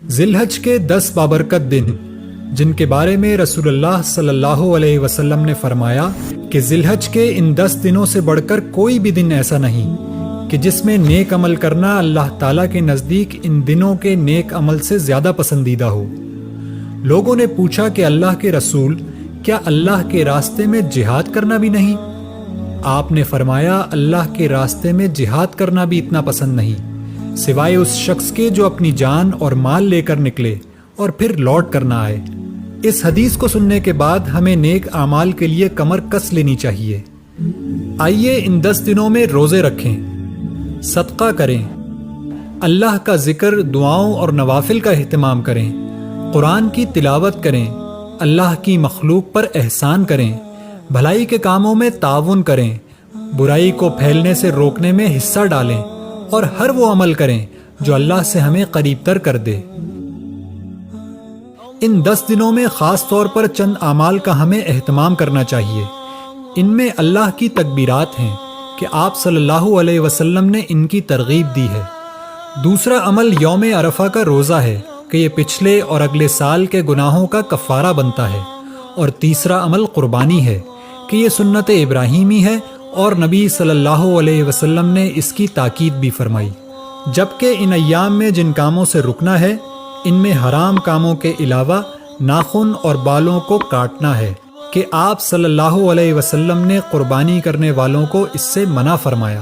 ذی الحج کے 10 بابرکت دن جن کے بارے میں رسول اللہ صلی اللہ علیہ وسلم نے فرمایا کہ ذی الحج کے ان 10 دنوں سے بڑھ کر کوئی بھی دن ایسا نہیں کہ جس میں نیک عمل کرنا اللہ تعالیٰ کے نزدیک ان دنوں کے نیک عمل سے زیادہ پسندیدہ ہو۔ لوگوں نے پوچھا کہ اللہ کے رسول، کیا اللہ کے راستے میں جہاد کرنا بھی نہیں؟ آپ نے فرمایا، اللہ کے راستے میں جہاد کرنا بھی اتنا پسند نہیں، سوائے اس شخص کے جو اپنی جان اور مال لے کر نکلے اور پھر لوٹ کر نہ آئے۔ اس حدیث کو سننے کے بعد ہمیں نیک اعمال کے لیے کمر کس لینی چاہیے۔ آئیے ان 10 دنوں میں روزے رکھیں، صدقہ کریں، اللہ کا ذکر، دعاؤں اور نوافل کا اہتمام کریں، قرآن کی تلاوت کریں، اللہ کی مخلوق پر احسان کریں، بھلائی کے کاموں میں تعاون کریں، برائی کو پھیلنے سے روکنے میں حصہ ڈالیں اور ہر وہ عمل کریں جو اللہ سے ہمیں قریب تر کر دے۔ ان 10 دنوں میں خاص طور پر چند اعمال کا ہمیں اہتمام کرنا چاہیے۔ ان میں اللہ کی تکبیرات ہیں کہ آپ صلی اللہ علیہ وسلم نے ان کی ترغیب دی ہے۔ دوسرا عمل یوم عرفہ کا روزہ ہے کہ یہ پچھلے اور اگلے سال کے گناہوں کا کفارہ بنتا ہے۔ اور تیسرا عمل قربانی ہے کہ یہ سنت ابراہیمی ہے اور نبی صلی اللہ علیہ وسلم نے اس کی تاکید بھی فرمائی۔ جبکہ ان ایام میں جن کاموں سے رکنا ہے، ان میں حرام کاموں کے علاوہ ناخن اور بالوں کو کاٹنا ہے کہ آپ صلی اللہ علیہ وسلم نے قربانی کرنے والوں کو اس سے منع فرمایا۔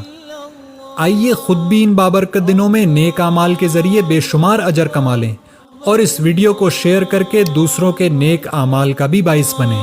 آئیے خود بھی ان بابرکت دنوں میں نیک اعمال کے ذریعے بے شمار اجر کما لیں اور اس ویڈیو کو شیئر کر کے دوسروں کے نیک اعمال کا بھی باعث بنیں۔